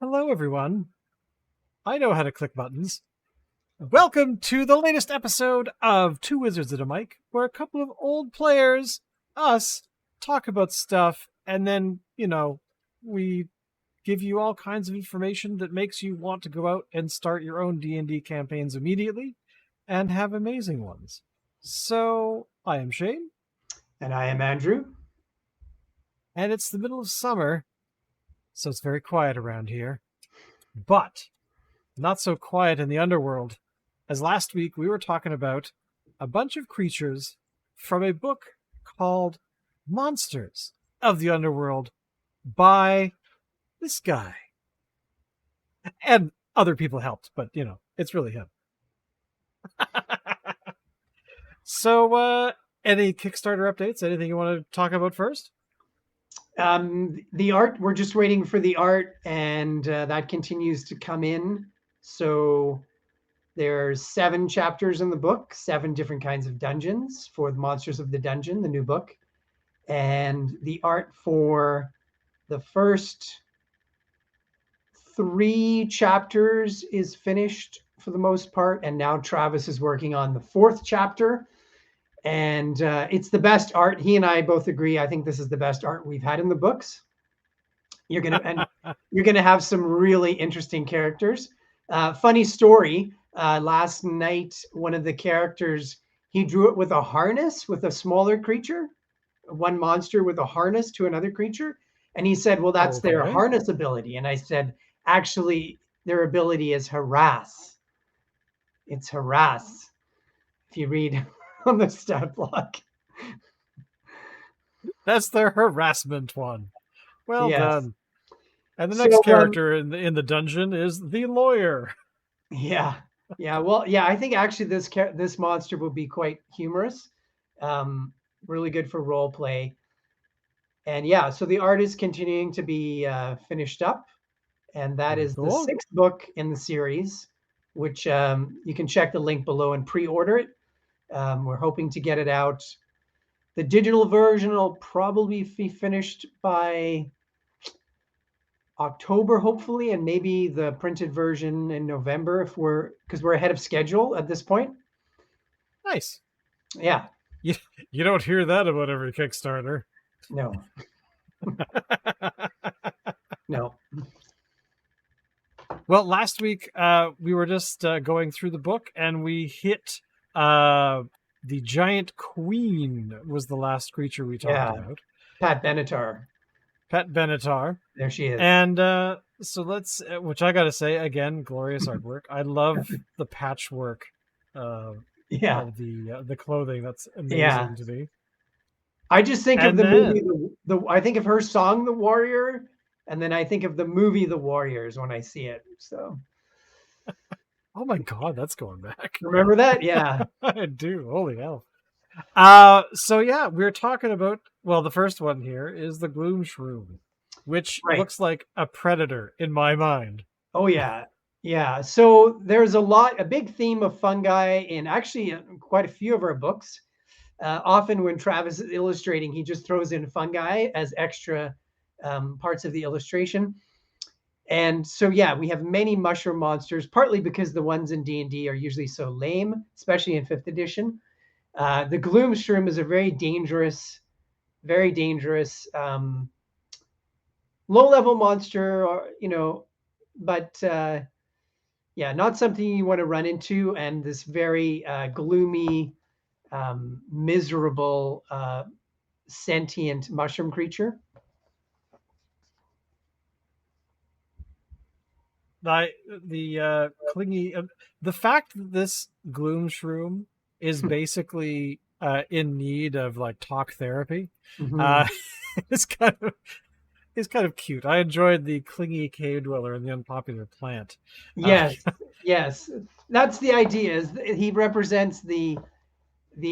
Hello, everyone. I know how to click buttons. Welcome to the latest episode of Two Wizards and a Mic, where a couple of old players, us, talk about stuff, and then, we give you all kinds of information that makes you want to go out and start your own D&D campaigns immediately and have amazing ones. So, I am Shane. And I am Andrew. And it's the middle of summer, so it's very quiet around here. But not so quiet in the Underworld, as last week we were talking about a bunch of creatures from a book called Monsters of the Underworld by this guy. And other people helped, but it's really him. So, any Kickstarter updates? Anything you want to talk about first? The art, we're just waiting for the art, and that continues to come in. So there's 7 chapters in the book, 7 different kinds of dungeons for the Monsters of the Dungeon, the new book. And the art for the first 3 chapters is finished for the most part. And now Travis is working on the 4th chapter. And it's the best art. He and I both agree. I think this is the best art we've had in the books. You're gonna have some really interesting characters. Funny story. Last night, one of the characters, he drew it with a harness with a smaller creature, one monster with a harness to another creature, and he said, "Well, that's their harness ability." And I said, "Actually, their ability is harass. It's harass." If you read on the stat block. That's their harassment one. Well done. And the So, next character in the dungeon is the lawyer. Yeah. Well, yeah, I think actually this monster will be quite humorous, really good for role play. And yeah, so the art is continuing to be finished up, and that is the 6th book in the series, which you can check the link below and pre-order it. We're hoping to get it out. The digital version will probably be finished by October, hopefully, and maybe the printed version in November because we're ahead of schedule at this point. Nice. Yeah. You don't hear that about every Kickstarter. No. No. Well, last week we were just going through the book, and we hit the giant queen was the last creature we talked about. Pat Benatar. There she is. And so let's, which I got to say, again, glorious artwork. I love the patchwork of the clothing. That's amazing to me. I just think of the movie, I think of her song, The Warrior, and then I think of the movie, The Warriors, when I see it. So. Oh my God, that's going back. Remember that? Yeah. I do. Holy hell. So yeah, we're talking about, well, the first one here is the Gloom Shroom, which looks like a predator in my mind. Oh yeah. Yeah. So there's a big theme of fungi in actually quite a few of our books. Often when Travis is illustrating, he just throws in fungi as extra parts of the illustration. And so, yeah, we have many mushroom monsters, partly because the ones in D&D are usually so lame, especially in 5th edition. The Gloom Shroom is a very dangerous, low-level monster, but not something you want to run into. And this very gloomy, miserable, sentient mushroom creature. The clingy, the fact that this Gloom Shroom is basically in need of like talk therapy, it's kind of cute. I enjoyed the clingy cave dweller and the unpopular plant. Yes, that's the idea. Is he represents the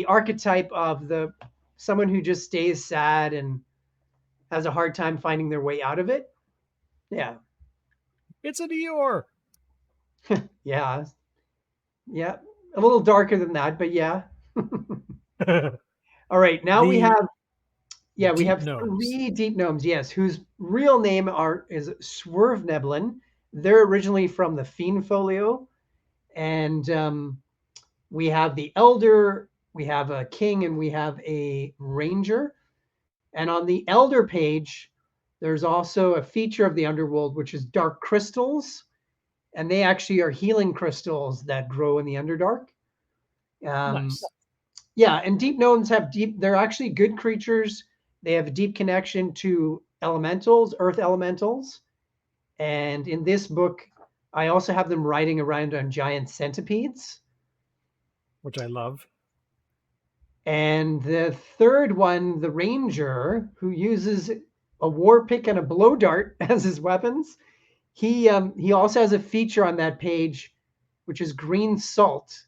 archetype of someone who just stays sad and has a hard time finding their way out of it. Yeah. It's an Eeyore. Yeah. A little darker than that, but yeah. All right, now we have 3 deep gnomes, yes, whose real name is Swerveneblin, they're originally from the Fiend Folio, and we have the Elder, we have a King, and we have a Ranger. And on the Elder page, there's also a feature of the Underworld, which is dark crystals, and they actually are healing crystals that grow in the Underdark. Um, Nice. yeah, and deep gnomes have deep. They're actually good creatures. They have a deep connection to elementals, earth elementals. And in this book, I also have them riding around on giant centipedes. Which I love. And the third one, the Ranger, who uses a war pick and a blow dart as his weapons, he also has a feature on that page, which is green salt,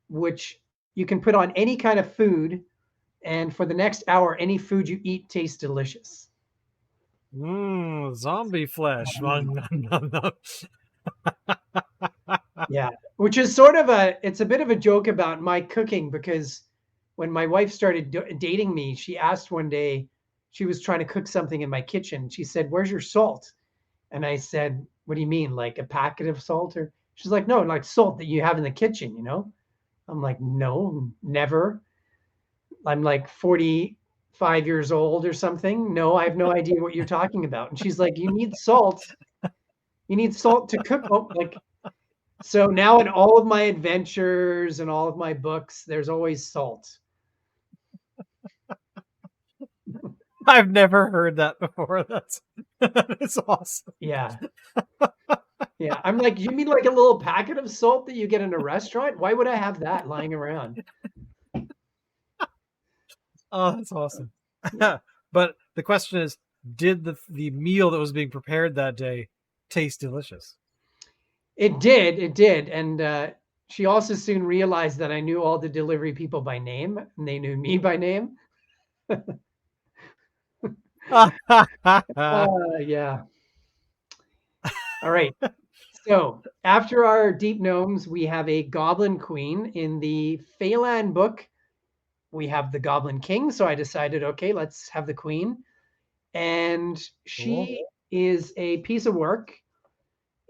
which you can put on any kind of food, and for the next hour, any food you eat tastes delicious. Zombie flesh. Nom, nom, nom. Yeah, which is sort of it's a bit of a joke about my cooking, because when my wife started dating me, she asked one day, she was trying to cook something in my kitchen. She said, "Where's your salt?" And I said, "What do you mean, like a packet of salt?" Or she's like, "No, like salt that you have in the kitchen, you know?" I'm like, "No, never. I'm like 45 years old or something. No, I have no idea what you're talking about." And she's like, "You need salt. You need salt to cook." Oh, like, so now in all of my adventures and all of my books, there's always salt. I've never heard that before. That is awesome. Yeah. Yeah. I'm like, you mean like a little packet of salt that you get in a restaurant? Why would I have that lying around? Oh, that's awesome. Yeah. But the question is, did the meal that was being prepared that day taste delicious? It did. And she also soon realized that I knew all the delivery people by name, and they knew me by name. Yeah. All right. So after our deep gnomes, we have a goblin queen. In the Phelan book, we have the goblin king. So I decided, okay, let's have the queen. And Cool. she is a piece of work.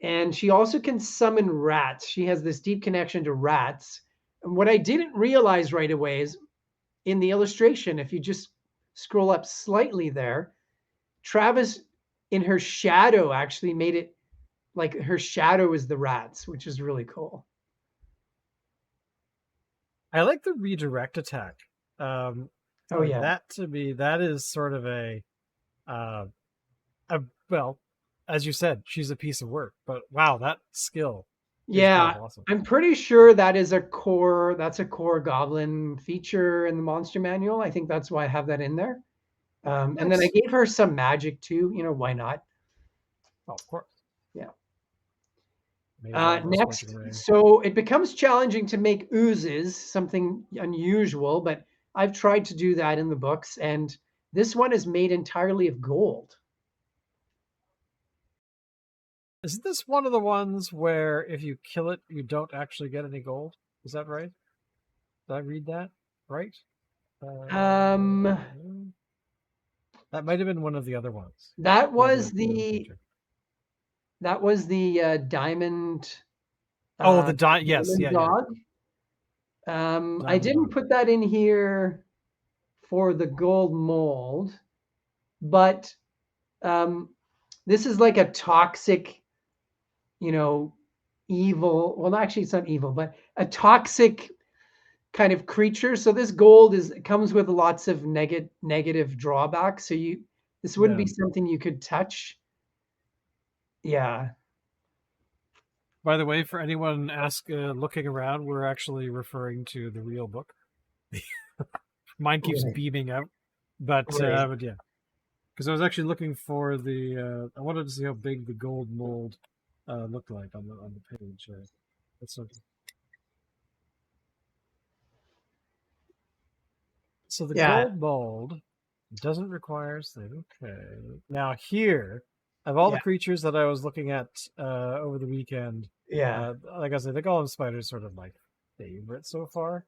And she also can summon rats. She has this deep connection to rats. And what I didn't realize right away is in the illustration, if you just scroll up slightly there, Travis in her shadow actually made it like her shadow is the rats, which is really cool. I like the redirect attack. Oh yeah. That to me, that is sort of uh, well, as you said, she's a piece of work. But wow, that skill is kind Yeah, of awesome. I'm pretty sure that is that's a core goblin feature in the monster manual. I think that's why I have that in there. And then I Nice. gave her some magic too. You know, why not? Oh, of course. Yeah. Made of Eldritch Next, Ring. so it becomes challenging to make oozes, something unusual, but I've tried to do that in the books, and this one is made entirely of gold. Isn't this one of the ones where if you kill it, you don't actually get any gold? Is that right? Did I read that right? Um, That might have been one of the other ones. that The was other the feature. diamond Oh, the yes, diamond yeah. dog. I Diamond didn't Dog. put that in here for the gold mold, but um, this is like a toxic, you know, evil. Well, actually, it's not evil, but a toxic kind of creature. So this gold comes with lots of negative drawbacks. So this wouldn't Yeah. be something you could touch. Yeah. By the way, for anyone looking around, we're actually referring to the real book. Mine keeps Right. beaming out, Right. but yeah, because I was actually looking for the. I wanted to see how big the gold mold looked like on the page. That's okay. So the Yeah. gold mold doesn't require save. Okay. Now here, of all the Yeah. creatures that I was looking at over the weekend, Yeah. like I said, the golem spider is sort of my favorite so far.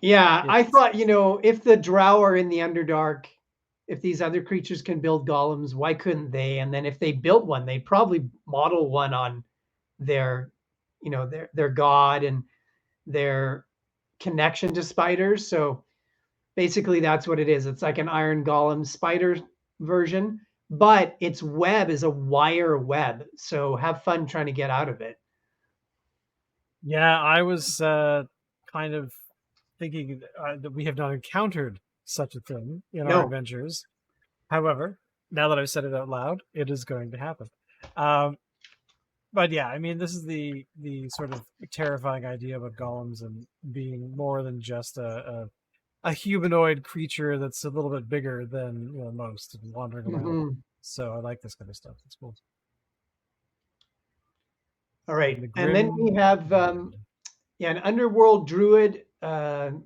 Yeah. I It's thought, if the drow are in the Underdark, if these other creatures can build golems, why couldn't they? And then if they built one, they'd probably model one on their, their god and their connection to spiders. So basically, that's what it is. It's like an iron golem spider version, but its web is a wire web. So have fun trying to get out of it. Yeah, I was kind of thinking that we have not encountered such a thing in our No. adventures. However, now that I've said it out loud, it is going to happen. But yeah, I mean, this is the sort of terrifying idea about golems and being more than just a humanoid creature that's a little bit bigger than most and wandering around. Mm-hmm. So I like this kind of stuff. It's cool. All right, and then we have an underworld druid, an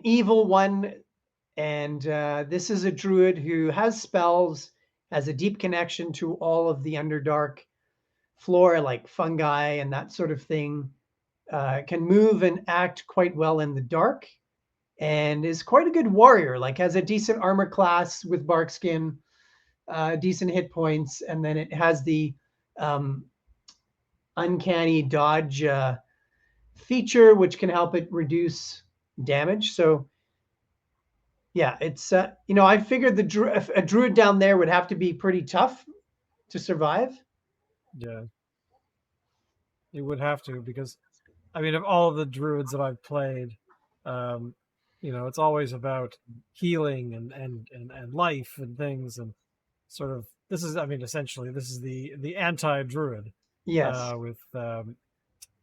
evil one, and this is a druid who has spells, has a deep connection to all of the Underdark flora, like fungi and that sort of thing. Can move and act quite well in the dark, and is quite a good warrior. Like has a decent armor class with bark skin, decent hit points, and then it has the uncanny dodge feature, which can help it reduce damage. So yeah, it's I figured a druid down there would have to be pretty tough to survive. Yeah, it would have to, because I mean, of all of the druids that I've played, it's always about healing and life and things, and sort of this is, I mean, essentially this is the anti-druid. Yes. With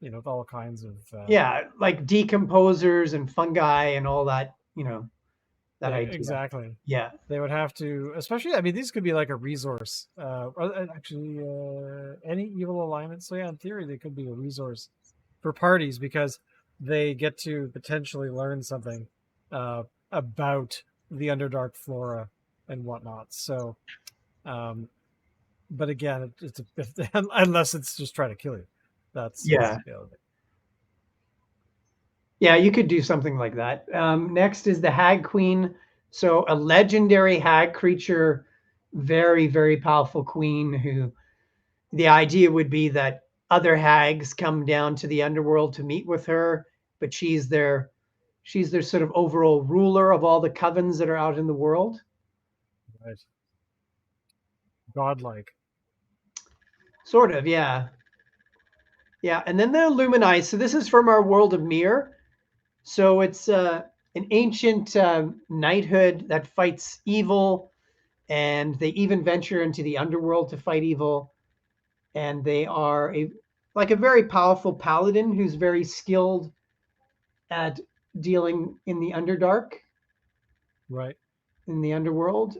with all kinds of like decomposers and fungi and all that, that idea. Exactly. Yeah, they would have to, especially, I mean, these could be like a resource, actually, any evil alignment. So yeah, in theory, they could be a resource for parties, because they get to potentially learn something about the Underdark flora and whatnot. So, but again, it's unless it's just trying to kill you. That's yeah, you could do something like that. Next is the Hag Queen. So a legendary hag creature, very, very powerful queen, who the idea would be that other hags come down to the underworld to meet with her, but she's their sort of overall ruler of all the covens that are out in the world. Right. Godlike. Sort of, yeah. Yeah, and then the Illuminize. So this is from our world of Mir. So it's an ancient knighthood that fights evil, and they even venture into the underworld to fight evil. And they are a very powerful paladin who's very skilled at dealing in the Underdark. Right. In the underworld.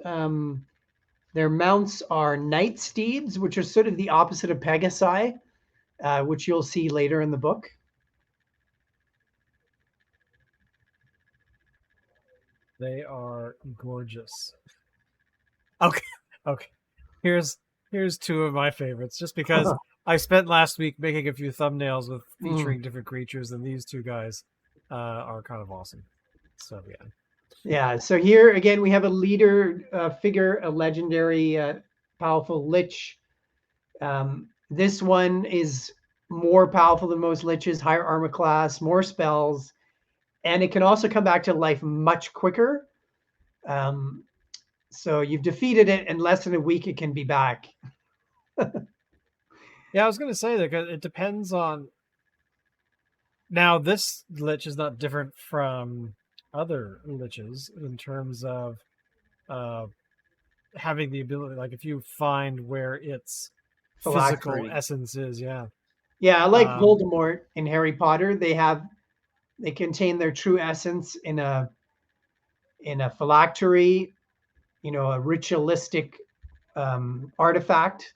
Their mounts are night steeds, which are sort of the opposite of Pegasi, which you'll see later in the book. They are gorgeous. Okay. Here's two of my favorites, just because I spent last week making a few thumbnails with featuring different creatures, and these two guys are kind of awesome. So yeah. Yeah. So here again, we have a leader figure, a legendary, powerful lich. This one is more powerful than most liches, higher armor class, more spells, and it can also come back to life much quicker. So you've defeated it in less than a week, it can be back. Yeah, I was going to say that it depends on. Now, this lich is not different from other liches in terms of having the ability, like if you find where its physical essence is, yeah. Yeah, like Voldemort in Harry Potter, they contain their true essence in a phylactery, a ritualistic artifact.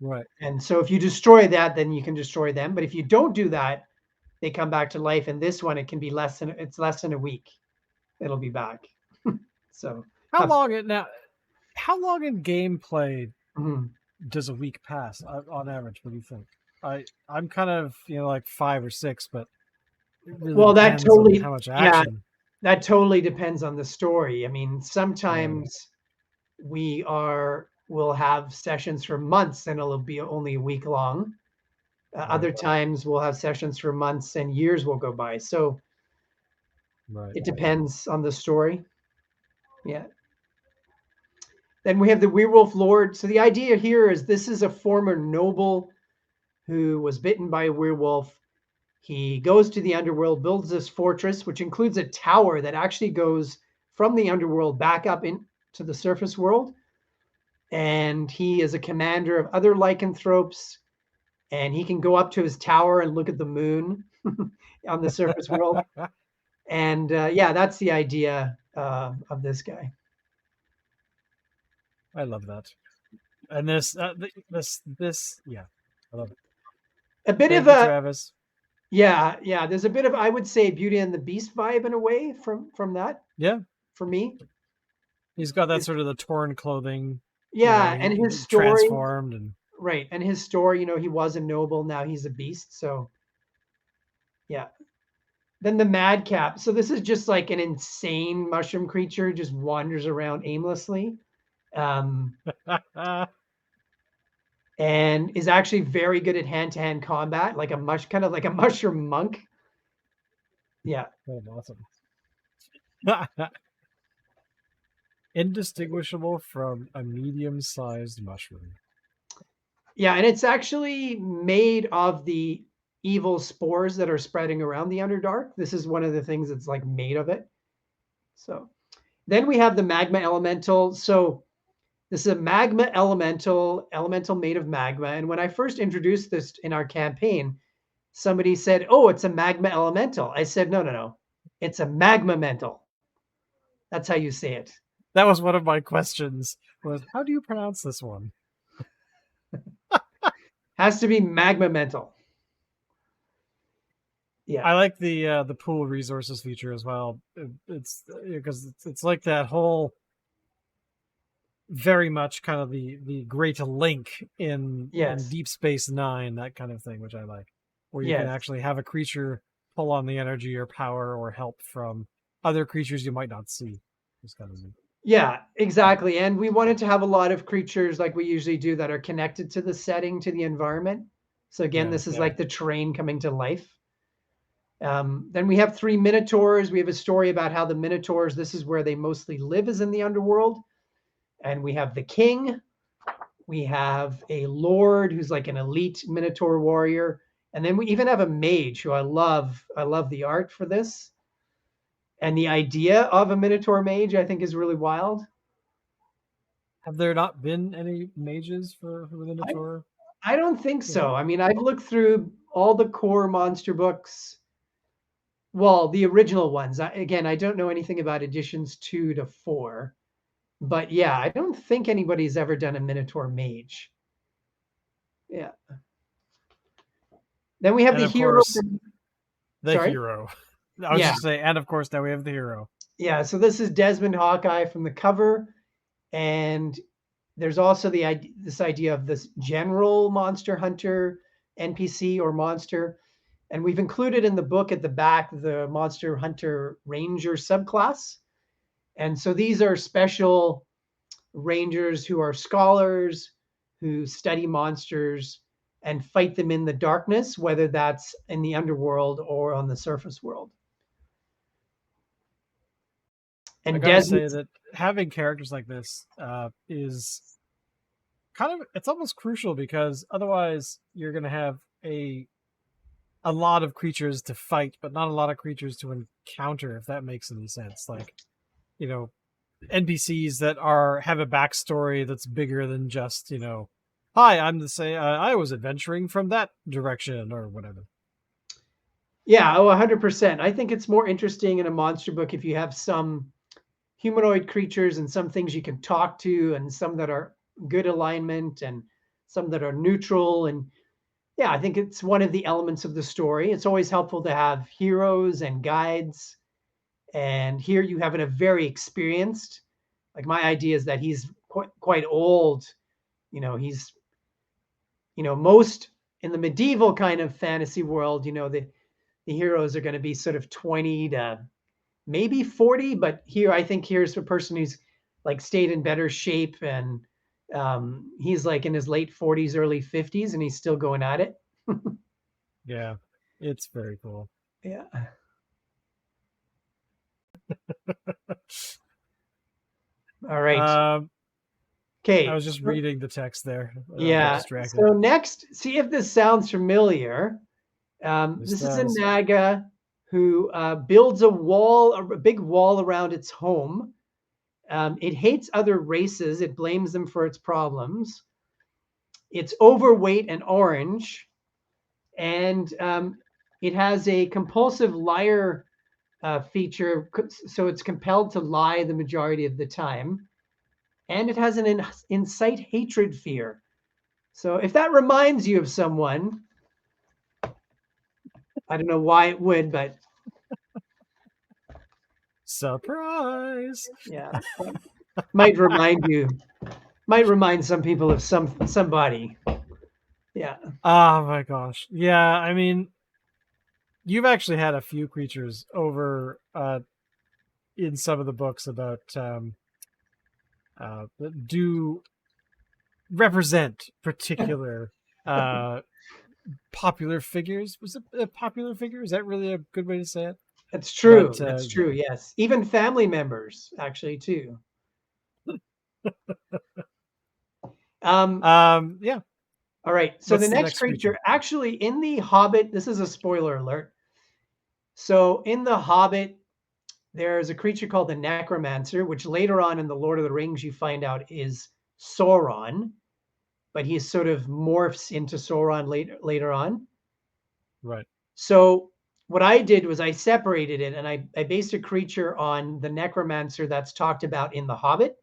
Right. And so if you destroy that, then you can destroy them. But if you don't do that, they come back to life. And this one, it can be less than a week. It'll be back. So how long in gameplay does a week pass on average? What do you think? I'm kind of like 5 or 6, but it really that totally how much action. that totally depends on the story. I mean, Right. sometimes we'll have sessions for months and it'll be only a week long. Right. Other times we'll have sessions for months and years will go by. So Right. it depends on the story. Yeah. Then we have the Werewolf Lord. So the idea here is this is a former noble who was bitten by a werewolf. He goes to the underworld, builds this fortress, which includes a tower that actually goes from the underworld back up into the surface world. And he is a commander of other lycanthropes, and he can go up to his tower and look at the moon on the surface world. And yeah, that's the idea of this guy. I love that. And this, yeah, I love it. A bit of Thank you, a Travis. yeah. There's a bit of, I would say, Beauty and the Beast vibe in a way from that Yeah, for me. he's got that sort of the torn clothing. Yeah, and He his story, transformed and right? And his story, he was a noble, now he's a beast. So yeah. Then the madcap. So this is just like an insane mushroom creature, just wanders around aimlessly. Um, and is actually very good at hand-to-hand combat, like kind of like a mushroom monk. Yeah. oh, awesome. Indistinguishable from a medium-sized mushroom. Yeah, and it's actually made of the evil spores that are spreading around the Underdark. This is one of the things that's like made of it. So then we have the magma elemental. So this is a magma elemental made of magma. And when I first introduced this in our campaign, somebody said, "Oh, it's a magma elemental." I said, "No, no, no. It's a magma mental. That's how you say it." That was one of my questions. Was how do you pronounce this one? Has to be magma mental. Yeah. I like the pool resources feature as well. It's because it's like that whole very much kind of the great link in Yes. Deep Space Nine, that kind of thing, which I like, where you can Yes. actually have a creature pull on the energy or power or help from other creatures you might not see. It's kind of neat. Yeah, exactly. And we wanted to have a lot of creatures like we usually do that are connected to the setting, to the environment. So again, Yeah, this is like the terrain coming to life. Then we have three minotaurs. We have a story about how the minotaurs, this is where they mostly live, is in the underworld. And we have the king. We have a lord who's like an elite minotaur warrior. And then we even have a mage who I love. I love the art for this. And the idea of a minotaur mage, I think, is really wild. have there not been any mages for the I, Minotaur I don't think before? so. I mean, I've looked through all the core monster books. Well, the original ones. Again, I don't know anything about editions 2 to 4. But yeah, I don't think anybody's ever done a Minotaur mage. Yeah. Then we have And the of hero. course, the Sorry. hero. I was Yeah. just saying, and of course, now we have the hero. Yeah. So this is Desmond Hawkeye from the cover. And there's also this idea of this general monster hunter NPC or monster. And we've included in the book at the back the Monster Hunter Ranger subclass. And so these are special rangers who are scholars who study monsters and fight them in the darkness, whether that's in the underworld or on the surface world. I And gotta Desmond, say that having characters like this is kind of it's almost crucial because otherwise you're gonna have a lot of creatures to fight, but not a lot of creatures to encounter, if that makes any sense. Like, you know, NPCs that have a backstory that's bigger than just, hi, I'm the same. I was adventuring from that direction or whatever. yeah, oh, 100%. I think it's more interesting in a monster book if you have some humanoid creatures and some things you can talk to and some that are good alignment and some that are neutral. And yeah, I think it's one of the elements of the story. It's always helpful to have heroes and guides. And here you have a very experienced, like my idea is that he's quite old. He's, most in the medieval kind of fantasy world, the heroes are going to be sort of 20 to maybe 40, but here I think here's a person who's like stayed in better shape, and he's like in his late 40s, early 50s, and he's still going at it. Yeah, it's very cool. Yeah. All right. I Okay. was just reading the text there. I got Yeah. distracted. So next, see if this sounds familiar. This This is a does. Naga who builds a big wall around its home. It hates other races. It blames them for its problems. It's overweight and orange, and it has a compulsive liar feature, so it's compelled to lie the majority of the time. And it has an incite hatred fear. So if that reminds you of someone, I don't know why it would, but Surprise! yeah, might remind you, might remind some people of somebody. Yeah. Oh my gosh. Yeah, I mean, you've actually had a few creatures over in some of the books about that do represent particular uh popular figures. Was it a popular figure? Is that really a good way to say it? That's true. But That's yeah. true. Yes. Even family members, actually, too. Um, Yeah. all right. So the What's the next next creature? creature, actually, in The Hobbit, this is a spoiler alert. So in The Hobbit, there's a creature called the Necromancer, which later on in The Lord of the Rings, you find out is Sauron, but he sort of morphs into Sauron later on. Right. So what I did was I separated it, and I based a creature on the Necromancer that's talked about in The Hobbit.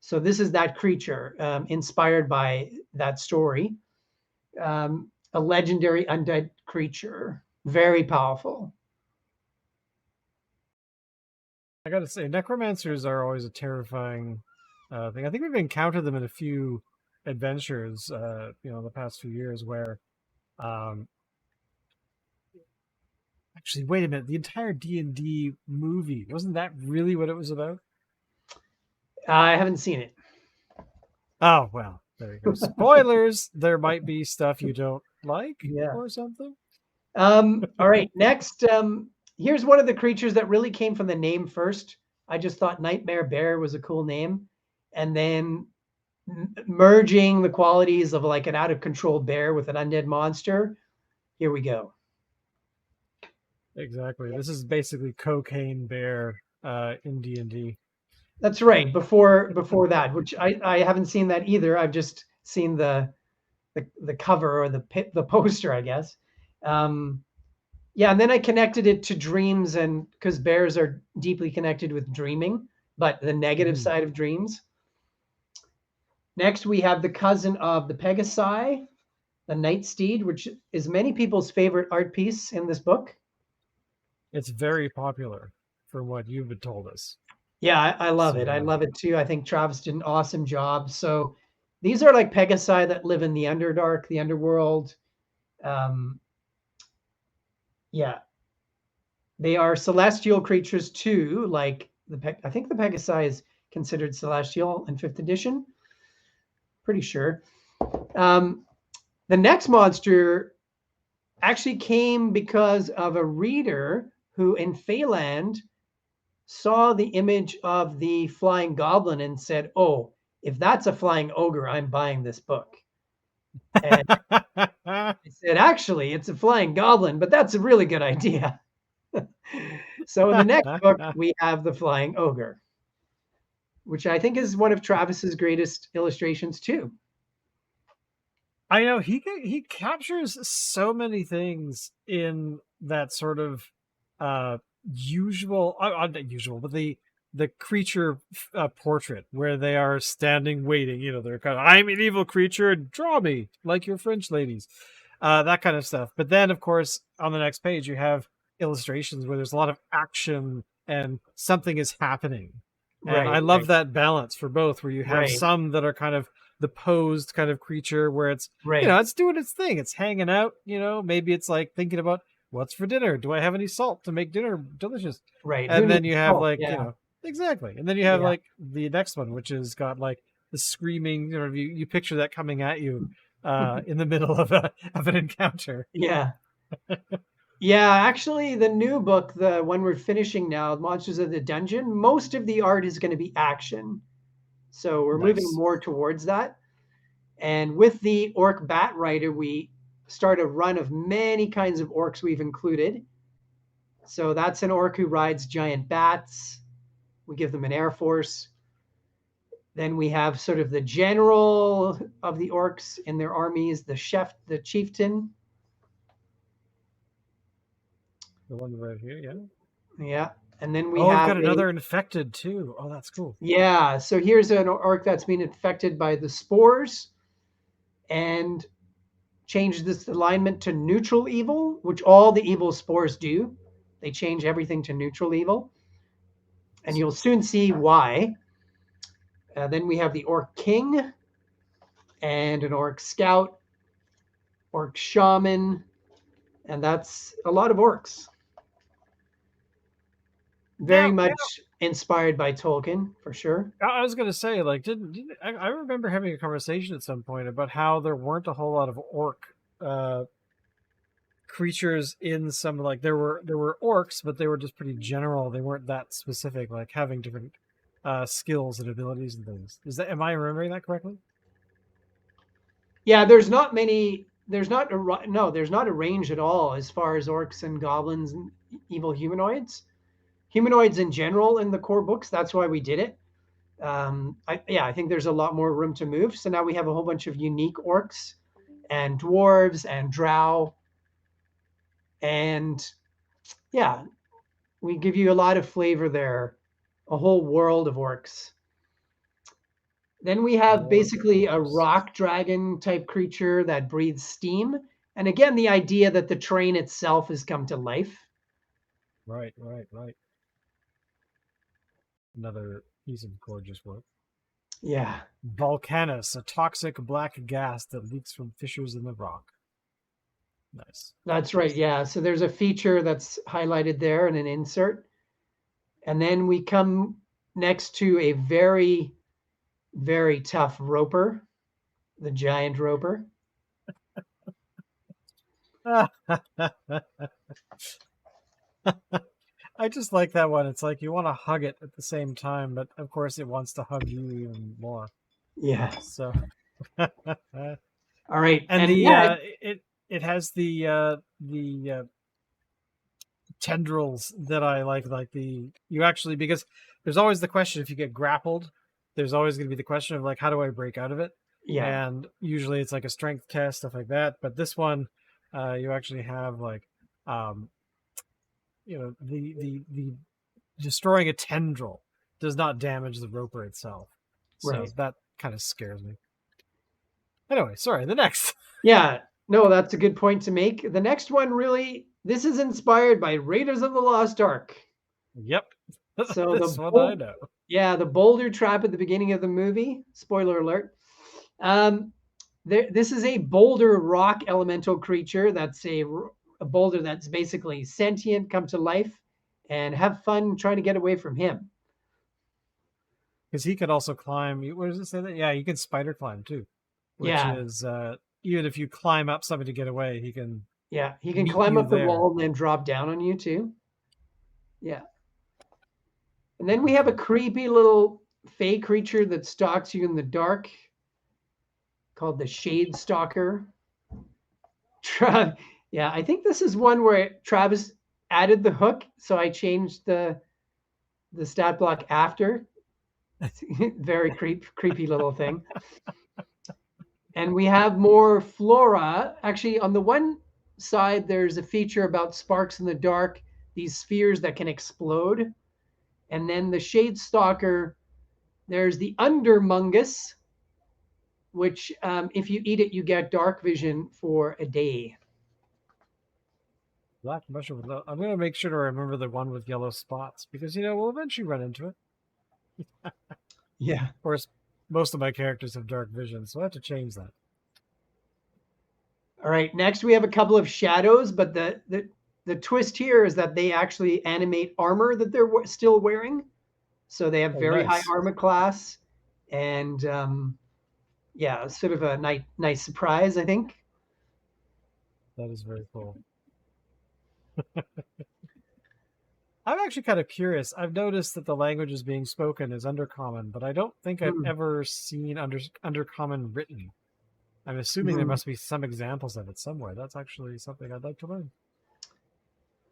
So this is that creature inspired by that story. A legendary undead creature, very powerful. I gotta say, necromancers are always a terrifying thing. I think we've encountered them in a few adventures, the past few years where um, actually, wait a minute. The entire D&D movie, wasn't that really what it was about? I haven't seen it. Oh, well, there you go. Spoilers. There might be stuff you don't like Yeah. or something. All right. Next, here's one of the creatures that really came from the name first. I just thought Nightmare Bear was a cool name, and then merging the qualities of like an out of control bear with an undead monster. Here we go. Exactly. This is basically Cocaine Bear in D&D. That's right. Before that, which I haven't seen that either. I've just seen the cover or the poster, I guess. Yeah, and then I connected it to dreams, and because bears are deeply connected with dreaming, but the negative Mhm. side of dreams. Next, we have the cousin of the Pegasi, the Night Steed, which is many people's favorite art piece in this book. It's very popular from what you've been told us. Yeah, I love it. I So, love it too. I think Travis did an awesome job. So these are like Pegasi that live in the Underdark, the Underworld. Um, yeah, they are celestial creatures too. Like I think the Pegasi is considered celestial in fifth edition. Pretty sure. Um, the next monster actually came because of a reader who in Phaland saw the image of the flying goblin and said, "Oh, if that's a flying ogre, I'm buying this book." And I said, "Actually, it's a flying goblin, but that's a really good idea." So in the next book, we have the flying ogre, which I think is one of Travis's greatest illustrations too. I know he captures so many things in that sort of uh usual not usual, but the creature portrait where they are standing waiting, they're kind of, I'm an evil creature, draw me like your French ladies, that kind of stuff. But then of course on the next page you have illustrations where there's a lot of action and something is happening, and I Right, love right, that balance for both, where you have right, some that are kind of the posed kind of creature where it's right, it's doing its thing, it's hanging out, maybe it's like thinking about what's for dinner? Do I have any salt to make dinner delicious? Right. Who And then needs you have salt? like, Yeah. exactly. And then you have Yeah. like the next one, which has got like the screaming, you picture that coming at you in the middle of an encounter. Yeah. Yeah, actually, the new book, the one we're finishing now, Monsters of the Dungeon, most of the art is going to be action. So we're moving Nice. more towards that. And with the Orc Bat Rider, we start a run of many kinds of orcs we've included. So that's an orc who rides giant bats. We give them an air force. Then we have sort of the general of the orcs in their armies, the chef, the chieftain. The one right here, yeah. Yeah. And then we Oh, we've have got a, another infected too. Oh, that's cool. yeah. So here's an orc that's been infected by the spores and change this alignment to neutral evil, which all the evil spores do. They change everything to neutral evil. And you'll soon see why. Then we have the Orc King and an Orc Scout, Orc Shaman, and that's a lot of orcs. Very Now, much inspired by Tolkien, for sure. I was gonna say, like, didn't I remember having a conversation at some point about how there weren't a whole lot of orc uh, creatures in some, like, there were orcs, but they were just pretty general. They weren't that specific, like having different skills and abilities and things. Am I remembering that correctly? Yeah, there's not many. There's not a no. There's not a range at all as far as orcs and goblins and evil humanoids. Humanoids in general in the core books. That's why we did it. I think there's a lot more room to move. So now we have a whole bunch of unique orcs and dwarves and drow. And yeah, we give you a lot of flavor there, a whole world of orcs. Then we have Lord of basically a Orcs. rock dragon type creature that breathes steam. And again, the idea that the train itself has come to life. Right, right, right. Another piece of gorgeous work. Yeah, Volcanus, a toxic black gas that leaks from fissures in the rock. Nice. that's right. Yeah. So there's a feature that's highlighted there in an insert. And then we come next to a very, very tough roper, the giant roper. I just like that one. It's like you want to hug it at the same time, but of course it wants to hug you even more. Yeah. So, All right. and And yeah, it has the tendrils that I like the you actually, because there's always the question, if you get grappled, there's always going to be the question of like, how do I break out of it? yeah, And usually it's like a strength test, stuff like that. But this one, you actually have like, um, the destroying a tendril does not damage the roper itself, so right. that kind of scares me. Anyway, sorry. The next. Yeah. No, that's a good point to make. The next one really, this is inspired by Raiders of the Lost Ark. Yep. So This one I know. yeah, the boulder trap at the beginning of the movie. Spoiler alert. Um, this is a boulder rock elemental creature. That's a boulder that's basically sentient, come to life, and have fun trying to get away from him. Because he could also climb. What does it say that? Yeah, he can spider climb too, which Yeah, is even if you climb up something to get away, he can yeah, he can meet climb you up the there. wall and then drop down on you too. Yeah, and then we have a creepy little fey creature that stalks you in the dark, called the Shade Stalker. Yeah, I think this is one where Travis added the hook, so I changed the stat block after. Very creepy little thing. And we have more flora. Actually, on the one side, there's a feature about sparks in the dark, these spheres that can explode. And then the Shade Stalker, there's the Undermungus, which if you eat it, you get dark vision for a day. Black mushroom. I'm gonna make sure to remember the one with yellow spots, because we'll eventually run into it. Yeah. Of course, most of my characters have dark vision, so I have to change that. All right. Next, we have a couple of shadows, but the the twist here is that they actually animate armor that they're still wearing. So they have Oh, very high nice. armor class, and yeah, sort of a nice surprise, I think. That is very cool. I'm actually kind of curious. I've noticed that the language is being spoken is Undercommon, but I don't think I've Mm, ever seen Undercommon written. I'm assuming there mhm. must be some examples of it somewhere. That's actually something I'd like to learn.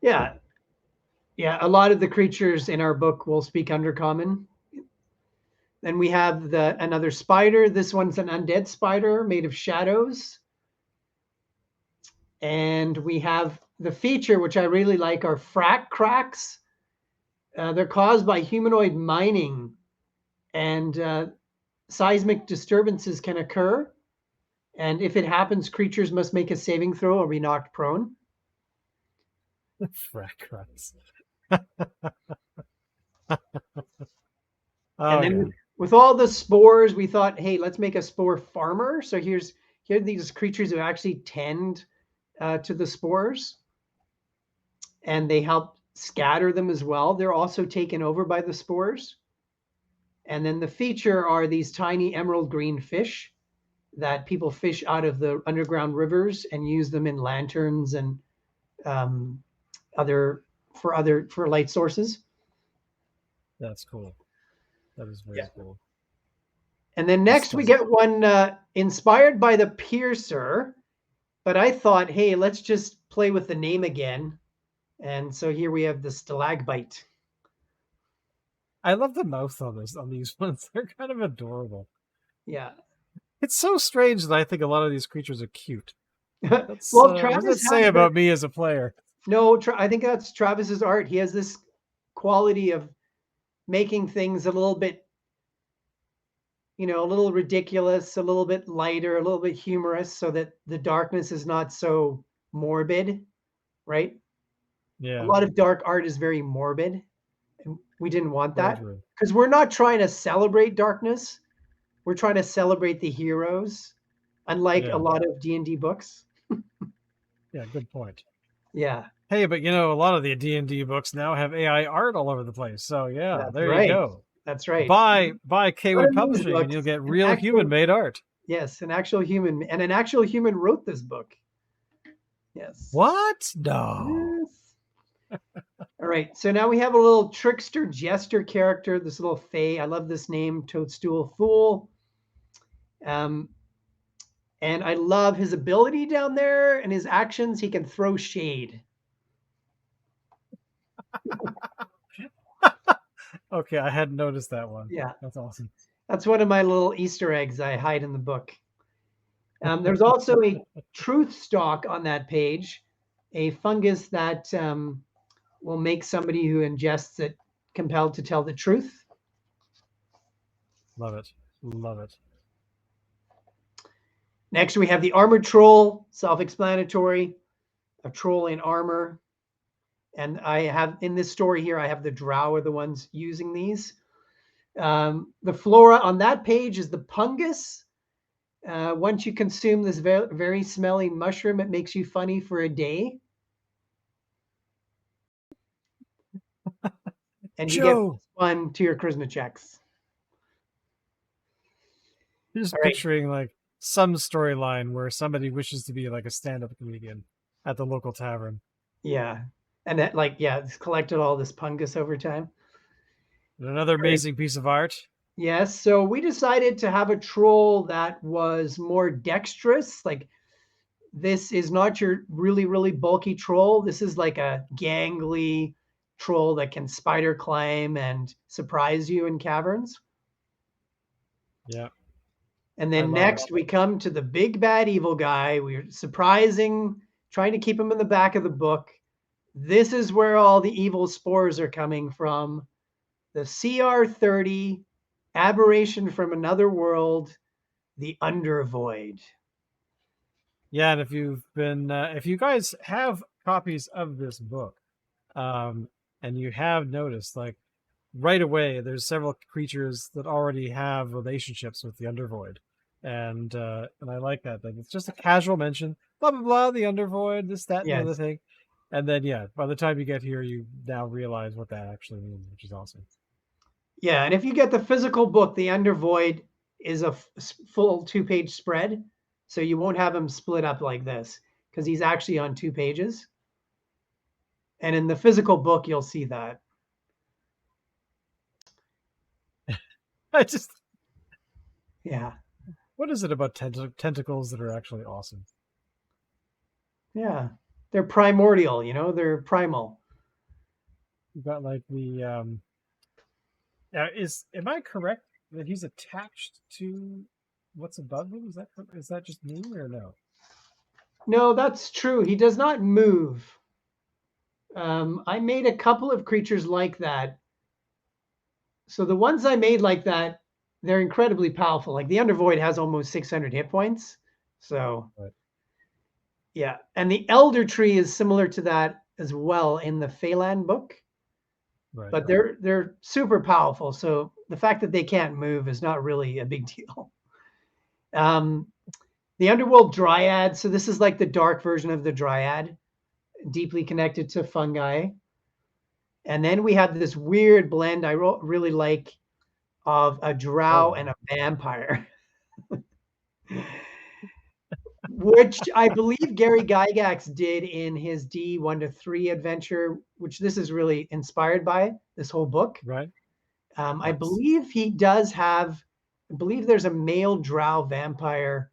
Yeah, yeah. A lot of the creatures in our book will speak Undercommon. Then we have the another spider. This one's an undead spider made of shadows. And we have the feature, which I really like, are frack cracks. They're caused by humanoid mining, and seismic disturbances can occur. And if it happens, creatures must make a saving throw or be knocked prone. Frack runs. And Oh then yeah. with all the spores, we thought, hey, let's make a spore farmer. So here are these creatures who actually tend to the spores, and they help scatter them as well. They're also taken over by the spores. And then the feature are these tiny emerald green fish that people fish out of the underground rivers and use them in lanterns and um, for light sources. That's cool. That is Yeah. very cool. And then This next we doesn't. get one inspired by the piercer, but I thought, hey, let's just play with the name again. And so here we have the stalagmite. I love the mouth on these ones. They're kind of adorable. Yeah. It's so strange that I think a lot of these creatures are cute. That's Well, what does that Travis say has that. about me as a player? No, I think that's Travis's art. He has this quality of making things a little bit, a little ridiculous, a little bit lighter, a little bit humorous, so that the darkness is not so morbid, right? A Yeah, lot of dark art is very morbid, and we didn't want very that true. because we're not trying to celebrate darkness. We're trying to celebrate the heroes, unlike a Yeah, lot of D&D books. yeah, good point. Yeah, Hey, but a lot of the D&D books now have AI art all over the place. So yeah, that's there you right. go. That's right. Buy Not Cawood in these Publishing and books. you'll get An real actual, human made art. yes, an actual human wrote this book. Yes. What? No. Yes. All right, so now we have a little trickster jester character, this little fae. I love this name, Toadstool Fool. Um, and I love his ability down there and his actions. He can throw shade. Okay, I hadn't noticed that one. Yeah, That's awesome. that's one of my little Easter eggs I hide in the book. There's also a truth stalk on that page, a fungus that will make somebody who ingests it compelled to tell the truth. Love it. Love it. Next, we have the armored troll, self explanatory, a troll in armor. And I have in this story here, I have the drow are the ones using these. The flora on that page is the pungus. Once you consume this very smelly mushroom, it makes you funny for a day. And you get Joe! +1 to your charisma checks. Just All right. picturing like some storyline where somebody wishes to be like a stand-up comedian at the local tavern. Yeah. And that, it's collected all this pungus over time. And another All right. amazing piece of art. Yes. So we decided to have a troll that was more dexterous. Like, this is not your really, really bulky troll. This is like a gangly troll that can spider climb and surprise you in caverns. Yeah, And I then love it. next we come to the big bad evil guy. We're surprising, trying to keep him in the back of the book. This is where all the evil spores are coming from. The CR30 aberration from another world, the Undervoid. Yeah, and if you guys have copies of this book, and you have noticed, like right away, there's several creatures that already have relationships with the Undervoid, and I like that. Like it's just a casual mention, blah blah blah, the Undervoid, this, that, and the other Yes. thing. And then, yeah, by the time you get here, you now realize what that actually means, which is awesome. Yeah, and if you get the physical book, the Undervoid is a full 2-page spread, so you won't have him split up like this because he's actually on 2 pages. And in the physical book, you'll see that. I just, Yeah, what is it about tentacles that are actually awesome? yeah, they're primordial. They're primal. You got like the am I correct that he's attached to what's above him? Is that just me or no? No, that's true. He does not move. I made a couple of creatures like that. So the ones I made like that, they're incredibly powerful. Like the Undervoid has almost 600 hit points. So Right. yeah, and the Elder Tree is similar to that as well in the Phelan book, Right. but they're super powerful. So the fact that they can't move is not really a big deal. Um, the Underworld Dryad. So this is like the dark version of the Dryad, deeply connected to fungi. And then we have this weird blend I really like of a drow Oh, and a vampire, which I believe Gary Gygax did in his D1 to 3 adventure, which this is really inspired by this whole book. right. I Nice. believe he does have, I believe there's a male drow vampire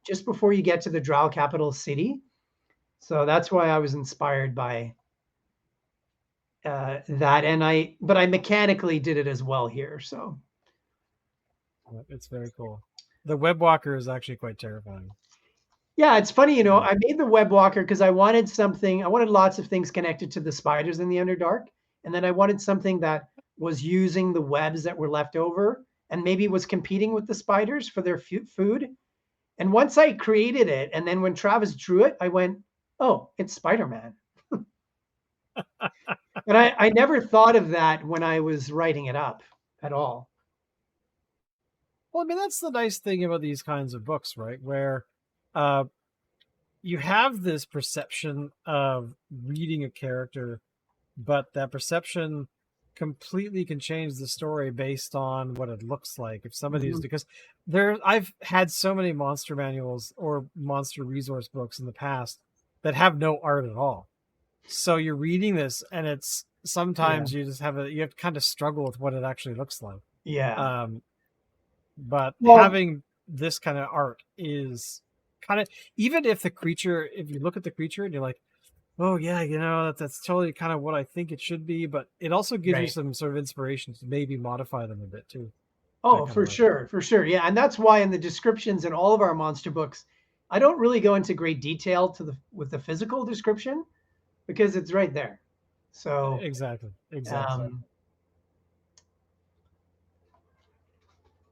just before you get to the drow capital city. So that's why I was inspired by that. But I mechanically did it as well here. So It's very cool. The web walker is actually quite terrifying. yeah, it's funny, Yeah. I made the web walker because I wanted lots of things connected to the spiders in the Underdark. And then I wanted something that was using the webs that were left over and maybe was competing with the spiders for their food. And once I created it, and then when Travis drew it, I went, oh, it's Spider Man. And I never thought of that when I was writing it up at all. Well, I mean, that's the nice thing about these kinds of books, right? Where uh, you have this perception of reading a character, but that perception completely can change the story based on what it looks like. If some of these, Mhm. because I've had so many monster manuals or monster resource books in the past that have no art at all. So you're reading this, and it's Yeah. sometimes you have to kind of struggle with what it actually looks like. Yeah. Um, but Well, having this kind of art is kind of, even if if you look at the creature and you're like, oh yeah, that's totally kind of what I think it should be, but it also gives you right. some sort of inspiration to maybe modify them a bit too. Oh, That kind for of art. sure, for sure. Yeah, and that's why in the descriptions in all of our monster books, I don't really go into great detail with the physical description because it's right there. So, Exactly. Exactly. um,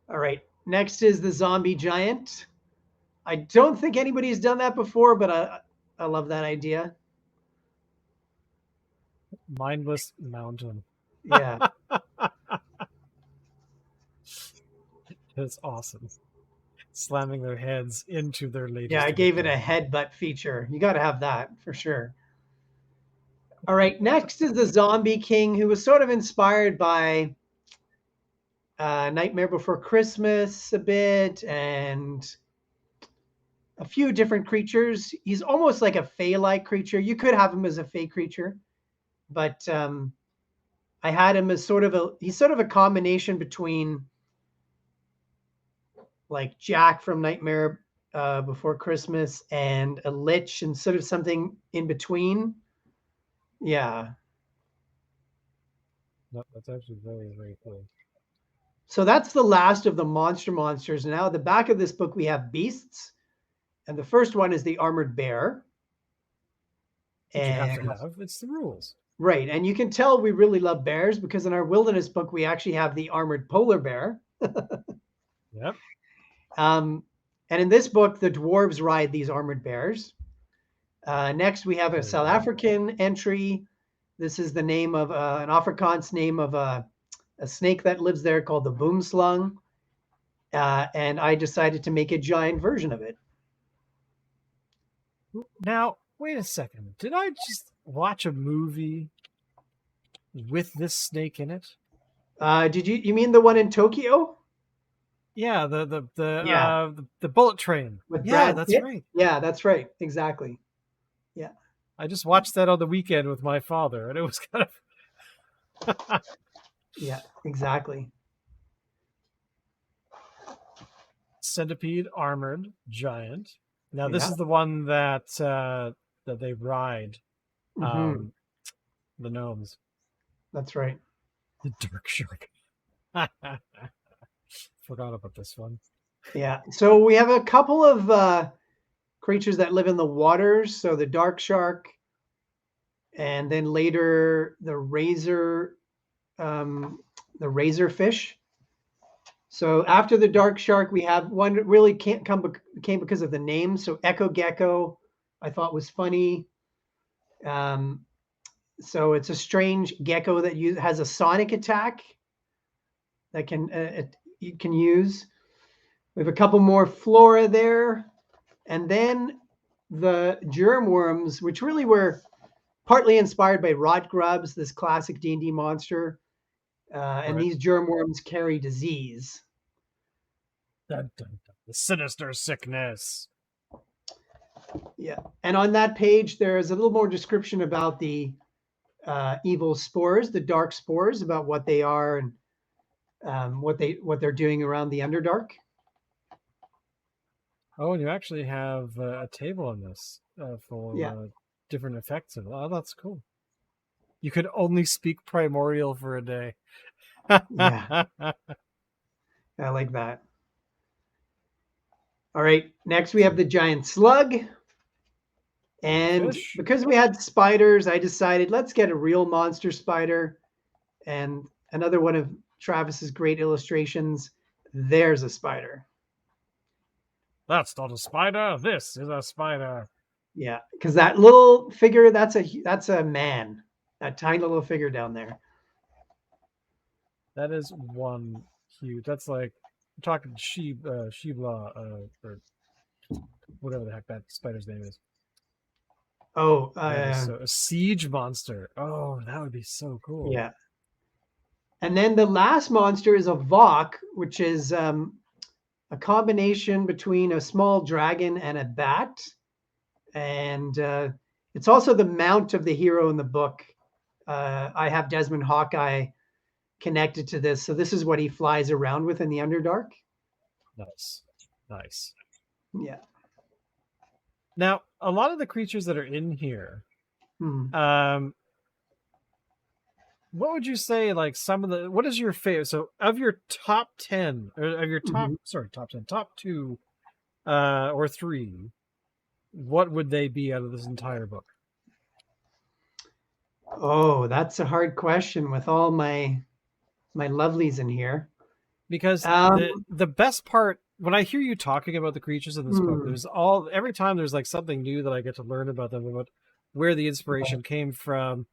all right. Next is the zombie giant. I don't think anybody's done that before, but I love that idea. Mindless mountain. Yeah, It's awesome. Slamming their heads into their yeah. I latest gave it a victim. headbutt feature. You got to have that for sure. All right. Next is the zombie king, who was sort of inspired by Nightmare Before Christmas a bit, and a few different creatures. He's almost like a fey-like creature. You could have him as a fey creature, but I had him as he's sort of a combination between like Jack from Nightmare Before Christmas and a lich and sort of something in between. Yeah. No, that's actually very, very cool. So that's the last of the monsters. Now at the back of this book we have beasts, and the first one is the armored bear. Which you have to And have. It's the rules. right. And you can tell we really love bears because in our wilderness book, we actually have the armored polar bear. Yep. Um, and in this book, the dwarves ride these armored bears. Next, we have a Very South cool. African entry. This is the name of an Afrikaans name of a snake that lives there called the boomslang. And I decided to make a giant version of it. Now, wait a second. Did I just watch a movie with this snake in it? Did you mean the one in Tokyo? Yeah, Yeah, the bullet train. with Yeah, Brad that's Pitt. right. Yeah, that's right. Exactly. Yeah. I just watched that on the weekend with my father, and it was kind of Yeah, exactly. centipede armored giant. Now this Yeah. is the one that they ride, Hmm. um, the gnomes. That's right. The dark shark. Forgot about this one. Yeah. So we have a couple of creatures that live in the waters. So the dark shark, and then later um, the razor fish. So after the dark shark, we have one that really can't come came because of the name. So echo gecko, I thought was funny. Um, so it's a strange gecko that has a sonic attack that you can use. We have a couple more flora there, and then the germ worms, which really were partly inspired by rot grubs, this classic D&D monster. And Right. these germ worms carry disease. Dun, dun, dun. The sinister sickness. Yeah. And on that page, there's a little more description about the evil spores, the dark spores, about what they are and what they're doing around the Underdark. Oh, and you actually have a table on this Yeah. for different effects. Oh, that's cool. You could only speak primordial for a day. Yeah. I like that. All right. Next, we have the giant slug. And Fish. because we had spiders, I decided let's get a real monster spider. And another one of Travis's great illustrations, there's a spider. That's not a spider. This is a spider. Yeah, because that little figure, that's a man. That tiny little figure down there. That is one huge. That's like I'm talking Shibla, or whatever the heck that spider's name is. Oh, That is so a siege monster. Oh, that would be so cool. yeah. And then the last monster is a Vok, which is a combination between a small dragon and a bat. And it's also the mount of the hero in the book. I have Desmond Hawkeye connected to this. So this is what he flies around with in the Underdark. Nice, nice. Yeah. Now, a lot of the creatures that are in here, Hmm. what would you say? Like some of the, what is your favorite? So, of your top 10, or of your top, Mhm. sorry, top 10, top two, or three, what would they be out of this entire book? Oh, that's a hard question with all my lovelies in here. Because Um, the best part when I hear you talking about the creatures in this book, hmm, there's all every time there's like something new that I get to learn about them, about where the inspiration came from,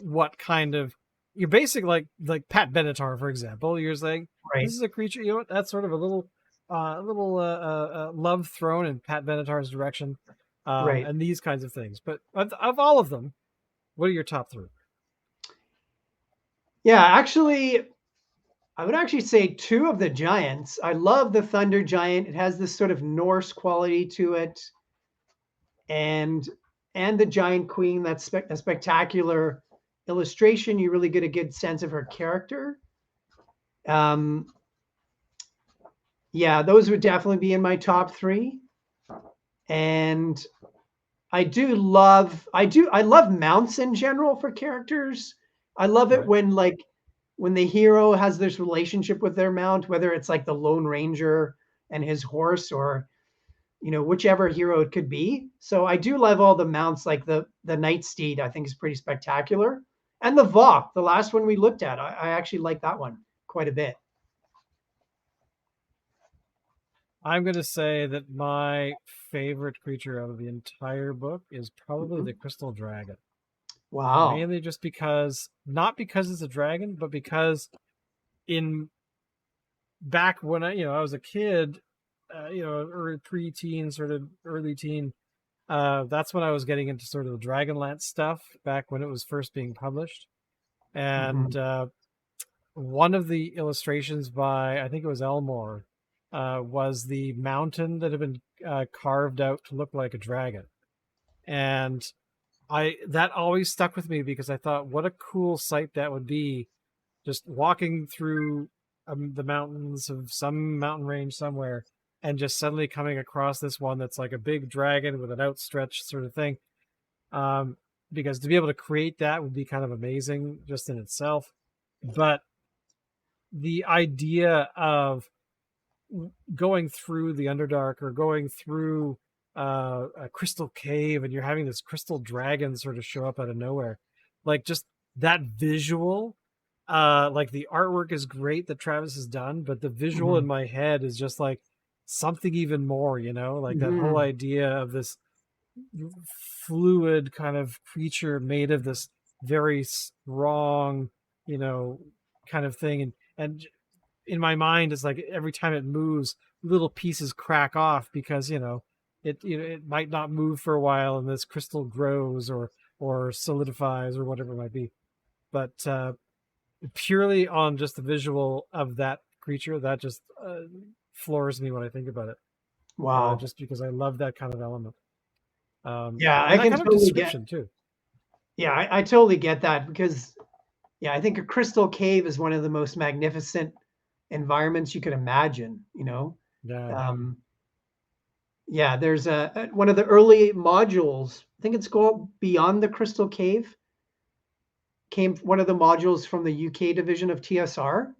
what kind of you're basic like Pat Benatar, for example. You're saying right, this is a creature, you know what? That's sort of a little love thrown in Pat Benatar's direction, right. and these kinds of things. But of all of them, what are your top three? Yeah, actually, I would actually say two of the giants. I love the Thunder Giant. It has this sort of Norse quality to it, and the Giant Queen. That's a spectacular illustration. You really get a good sense of her character. Um, yeah, those would definitely be in my top three. And I love mounts in general for characters. I love it Right. when when the hero has this relationship with their mount, whether it's like the Lone Ranger and his horse, or whichever hero it could be. So I do love all the mounts, like the Night Steed. I think is pretty spectacular, and the Vok, the last one we looked at. I actually like that one quite a bit. I'm going to say that my favorite creature out of the entire book is probably Mhm. the Crystal Dragon. Wow. Mainly just because, not because it's a dragon, but because in back when I was a kid, early preteen, sort of early teen, That's when I was getting into sort of the Dragonlance stuff back when it was first being published. Hmm. And one of the illustrations by, I think it was Elmore, was the mountain that had been carved out to look like a dragon. And that always stuck with me because I thought, what a cool sight that would be, just walking through the mountains of some mountain range somewhere, and just suddenly coming across this one that's like a big dragon with an outstretched sort of thing. Um, because to be able to create that would be kind of amazing just in itself. But the idea of going through the Underdark or going through a crystal cave and you're having this crystal dragon sort of show up out of nowhere, like just that visual, like the artwork is great that Travis has done, but the visual in Hmm. my head is just like something even more, like that whole Hmm. idea of this fluid kind of creature made of this very strong, you know, kind of thing. And in my mind, it's like every time it moves, little pieces crack off because it might not move for a while, and this crystal grows or solidifies or whatever it might be. But purely on just the visual of that creature, that just floors me when I think about it. Wow. Just because I love that kind of element, Yeah, and I that can kind of totally get. description too. Yeah, I totally get that because yeah, I think a crystal cave is one of the most magnificent environments you could imagine. Yeah. Um, yeah, there's one of the early modules. I think it's called Beyond the Crystal Cave. Came one of the modules from the UK division of TSR.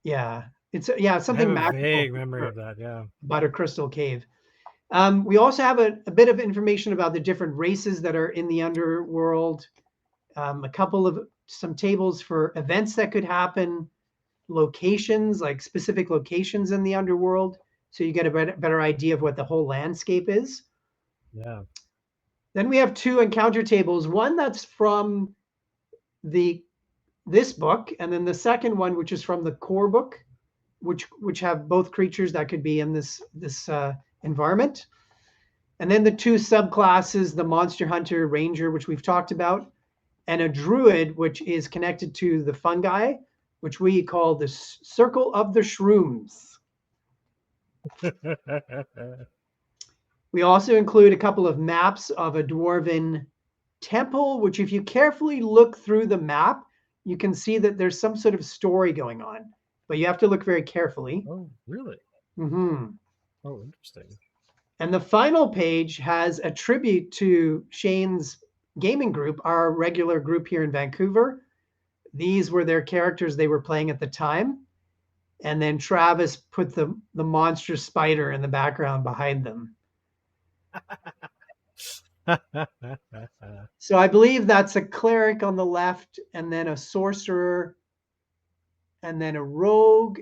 Yeah, it's I have something a magical vague for memory sure of that. Yeah. about a crystal cave. We also have a bit of information about the different races that are in the underworld. A couple of some tables for events that could happen, locations, like specific locations in the underworld, so you get a better idea of what the whole landscape is. Yeah. Then we have two encounter tables, one that's from the this book, and then the second one, which is from the core book, which have both creatures that could be in this environment. And then the two subclasses, the monster hunter ranger, which we've talked about, and a druid, which is connected to the fungi, which we call the circle of the shrooms. We also include a couple of maps of a dwarven temple, which, if you carefully look through the map, you can see that there's some sort of story going on, but you have to look very carefully. Oh, really? Hmm. Oh, interesting. And the final page has a tribute to Shane's gaming group, our regular group here in Vancouver. These were their characters they were playing at the time. And then Travis put the monster spider in the background behind them. So I believe that's a cleric on the left, and then a sorcerer, and then a rogue,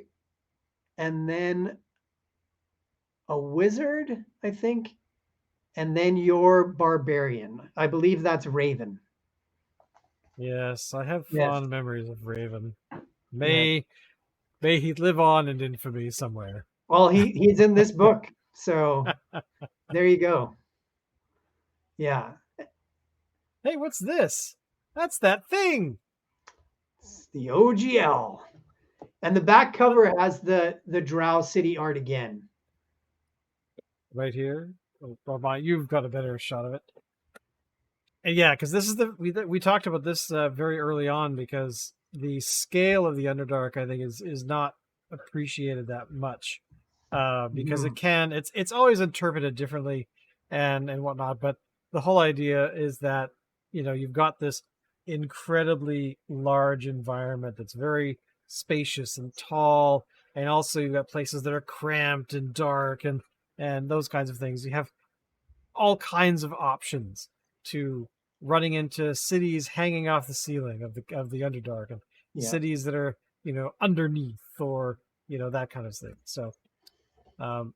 and then a wizard, I think, and then your barbarian. I believe that's Raven. Yes, I have Yes. fond memories of Raven. Yeah. May he live on in infamy somewhere. Well, he's in this book, so there you go. Yeah, Hey, what's this? That's that thing. it's the OGL, and the back cover has the Drow City art again. Right here. Oh, well, you've got a better shot of it. And yeah, because this is we talked about this very early on because the scale of the Underdark I think is not appreciated that much because Mhm. it's always interpreted differently and whatnot. But the whole idea is that you've got this incredibly large environment that's very spacious and tall, and also you've got places that are cramped and dark and those kinds of things. You have all kinds of options to running into cities hanging off the ceiling of the Underdark, and Yeah. cities that are underneath, or that kind of thing. So um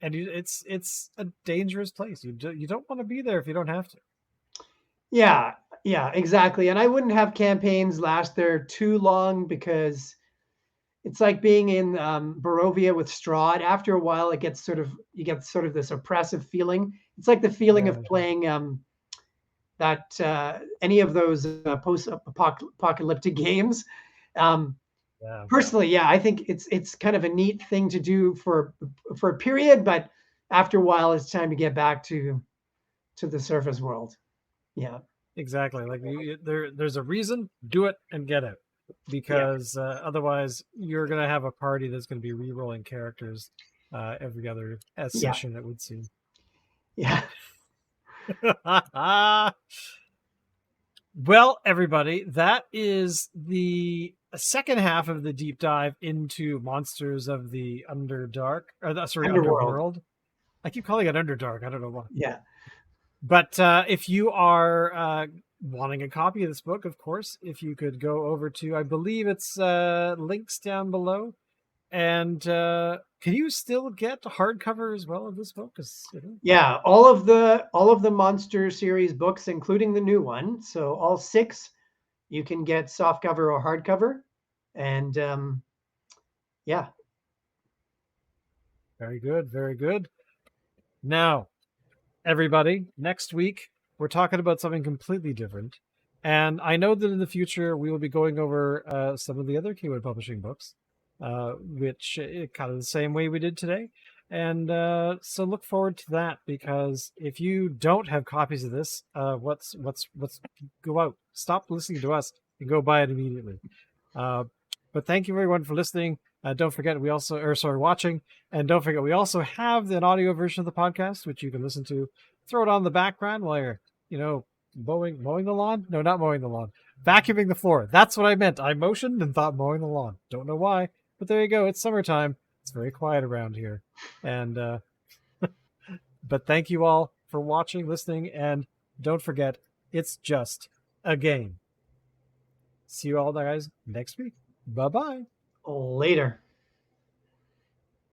and it's a dangerous place. You don't want to be there if you don't have to. Yeah, yeah, exactly. And I wouldn't have campaigns last there too long because it's like being in Barovia with Strahd. After a while, it gets you get sort of this oppressive feeling. It's like the feeling Yeah, of playing that any of those post-apocalyptic games. Um, yeah. Personally, yeah, I think it's kind of a neat thing to do for a period, but after a while, it's time to get back to the surface world. Yeah, Exactly. Like there's a reason. Do it and get out, yeah, because otherwise you're gonna have a party that's gonna be re-rolling characters every other yeah, session. It would seem. yeah. Well, everybody, that is the second half of the deep dive into monsters of the Underdark, or Underworld. Underworld. I keep calling it Underdark. I don't know why. Yeah, But if you are wanting a copy of this book, of course, if you could go over to, I believe it's links down below. And can you still get hardcover as well of this book? yeah. All of the Monster series books, including the new one, so all six, you can get softcover or hardcover, and yeah, Very good, very good. Now, everybody, next week we're talking about something completely different. And I know that in the future we will be going over some of the other Cawood Publishing books, which kind of the same way we did today. And so look forward to that, because if you don't have copies of this, what's go out, stop listening to us and go buy it immediately. But thank you everyone for listening. Don't forget watching, and don't forget we also have an audio version of the podcast which you can listen to. Throw it on the background while you're, mowing the lawn. No, not mowing the lawn. Vacuuming the floor. That's what I meant. I motioned and thought mowing the lawn. Don't know why, but there you go. It's summertime. It's very quiet around here, and but thank you all for watching, listening, and don't forget, it's just a game. See you all guys next week. Bye bye. later.